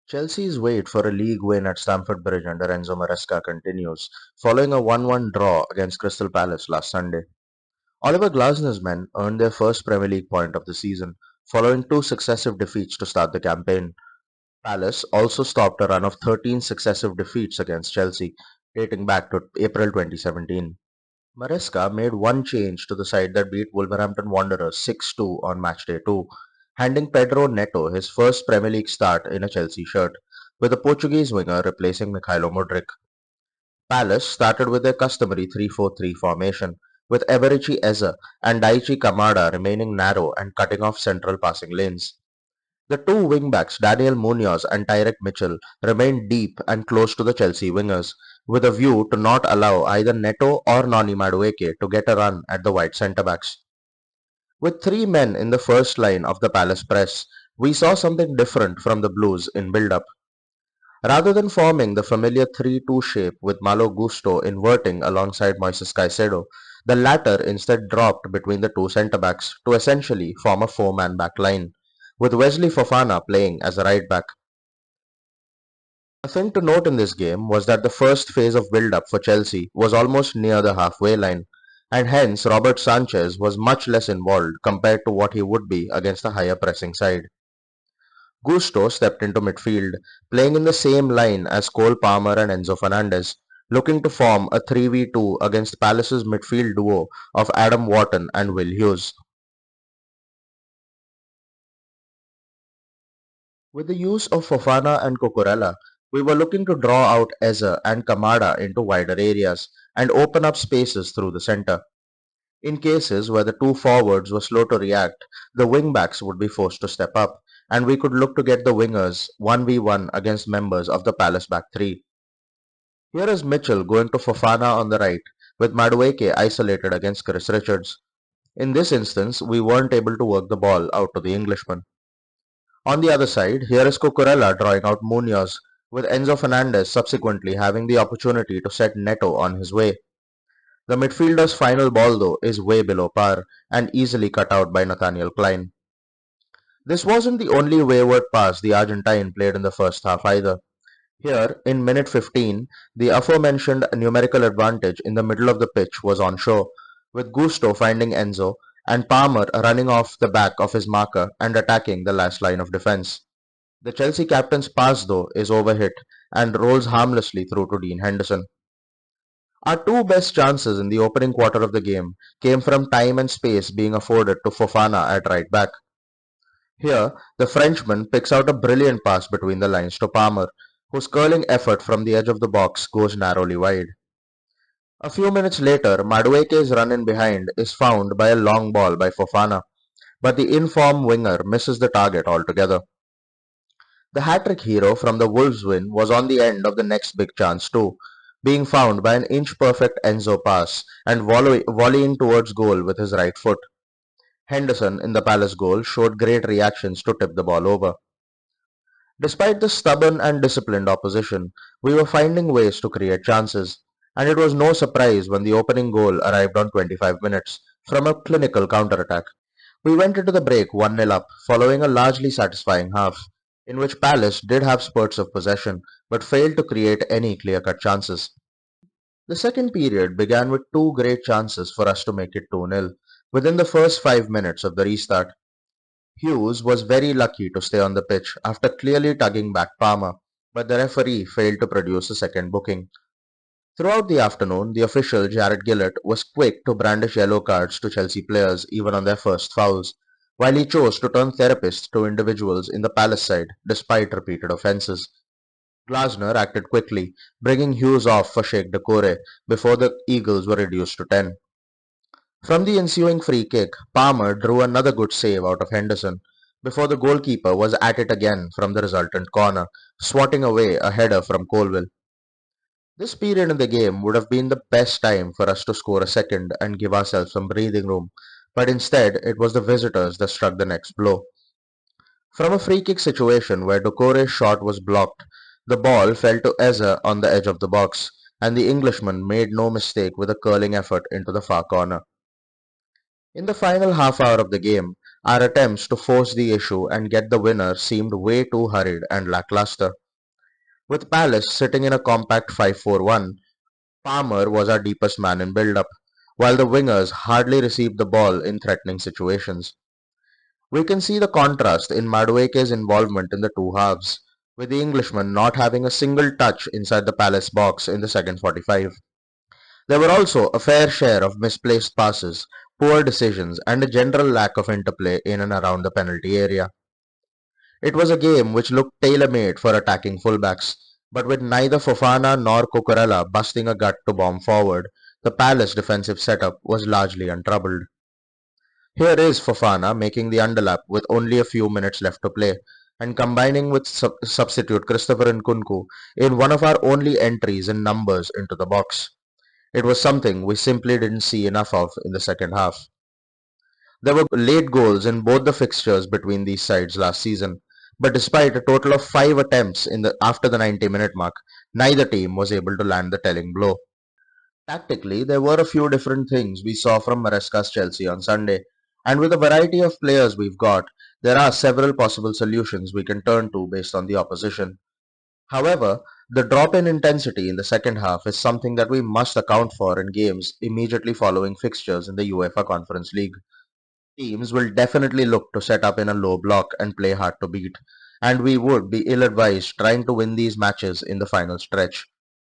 Chelsea's wait for a league win at Stamford Bridge under Enzo Maresca continues, following a 1-1 draw against Crystal Palace last Sunday. Oliver Glasner's men earned their first Premier League point of the season, following two successive defeats to start the campaign. Palace also stopped a run of 13 successive defeats against Chelsea, dating back to April 2017. Maresca made one change to the side that beat Wolverhampton Wanderers 6-2 on Matchday 2, handing Pedro Neto his first Premier League start in a Chelsea shirt, with a Portuguese winger replacing Mikhailo Mudryk. Palace started with their customary 3-4-3 formation, with Eberichi Eze and Daichi Kamada remaining narrow and cutting off central passing lanes. The two wing-backs Daniel Munoz and Tyrek Mitchell remained deep and close to the Chelsea wingers, with a view to not allow either Neto or Noni Madueke to get a run at the wide centre-backs. With three men in the first line of the Palace press, we saw something different from the Blues in build-up. Rather than forming the familiar 3-2 shape with Malo Gusto inverting alongside Moises Caicedo, the latter instead dropped between the two centre-backs to essentially form a four-man back line, with Wesley Fofana playing as a right-back. A thing to note in this game was that the first phase of build-up for Chelsea was almost near the halfway line, and hence Robert Sanchez was much less involved compared to what he would be against a higher pressing side. Gusto stepped into midfield, playing in the same line as Cole Palmer and Enzo Fernandez, looking to form a 3v2 against Palace's midfield duo of Adam Wharton and Will Hughes. With the use of Fofana and Cucurella, we were looking to draw out Eze and Kamada into wider areas and open up spaces through the centre. In cases where the two forwards were slow to react, the wing-backs would be forced to step up, and we could look to get the wingers 1v1 against members of the Palace back three. Here is Mitchell going to Fofana on the right, with Madueke isolated against Chris Richards. In this instance, we weren't able to work the ball out to the Englishman. On the other side, here is Cucurella drawing out Munoz, with Enzo Fernandez subsequently having the opportunity to set Neto on his way. The midfielder's final ball, though, is way below par and easily cut out by Nathaniel Klein. This wasn't the only wayward pass the Argentine played in the first half either. Here, in minute 15, the aforementioned numerical advantage in the middle of the pitch was on show, with Gusto finding Enzo and Palmer running off the back of his marker and attacking the last line of defense. The Chelsea captain's pass, though, is overhit and rolls harmlessly through to Dean Henderson. Our two best chances in the opening quarter of the game came from time and space being afforded to Fofana at right back. Here, the Frenchman picks out a brilliant pass between the lines to Palmer, whose curling effort from the edge of the box goes narrowly wide. A few minutes later, Madueke's run in behind is found by a long ball by Fofana, but the in-form winger misses the target altogether. The hat-trick hero from the Wolves win was on the end of the next big chance too, being found by an inch-perfect Enzo pass and volleying towards goal with his right foot. Henderson in the Palace goal showed great reactions to tip the ball over. Despite the stubborn and disciplined opposition, we were finding ways to create chances, and it was no surprise when the opening goal arrived on 25 minutes from a clinical counter-attack. We went into the break 1-0 up, following a largely satisfying half, in which Palace did have spurts of possession but failed to create any clear-cut chances. The second period began with two great chances for us to make it 2-0 within the first 5 minutes of the restart. Hughes was very lucky to stay on the pitch after clearly tugging back Palmer, but the referee failed to produce a second booking. Throughout the afternoon, the official Jared Gillett was quick to brandish yellow cards to Chelsea players even on their first fouls, while he chose to turn therapists to individuals in the Palace side despite repeated offences. Glasner acted quickly, bringing Hughes off for Sheikh Decore before the Eagles were reduced to 10. From the ensuing free kick, Palmer drew another good save out of Henderson before the goalkeeper was at it again from the resultant corner, swatting away a header from Colville. This period in the game would have been the best time for us to score a second and give ourselves some breathing room, but instead it was the visitors that struck the next blow. From a free kick situation where Doucouré's shot was blocked, the ball fell to Eze on the edge of the box, and the Englishman made no mistake with a curling effort into the far corner. In the final half hour of the game, Our attempts to force the issue and get the winner seemed way too hurried and lackluster. With Palace sitting in a compact 5-4-1, Palmer was our deepest man in build-up, while the wingers hardly received the ball in threatening situations. We can see the contrast in Madueke's involvement in the two halves, with the Englishman not having a single touch inside the Palace box in the second 45. There were also a fair share of misplaced passes, poor decisions, and a general lack of interplay in and around the penalty area. It was a game which looked tailor-made for attacking fullbacks, but with neither Fofana nor Cucurella busting a gut to bomb forward, the Palace defensive setup was largely untroubled. Here is Fofana making the underlap with only a few minutes left to play, and combining with substitute Christopher Nkunku in one of our only entries in numbers into the box. It was something we simply didn't see enough of in the second half. There were late goals in both the fixtures between these sides last season, but despite a total of 5 attempts after the 90-minute mark, neither team was able to land the telling blow. Tactically, there were a few different things we saw from Maresca's Chelsea on Sunday, and with the variety of players we've got, there are several possible solutions we can turn to based on the opposition. However, the drop in intensity in the second half is something that we must account for in games immediately following fixtures in the UEFA Conference League. Teams will definitely look to set up in a low block and play hard to beat, and we would be ill-advised trying to win these matches in the final stretch.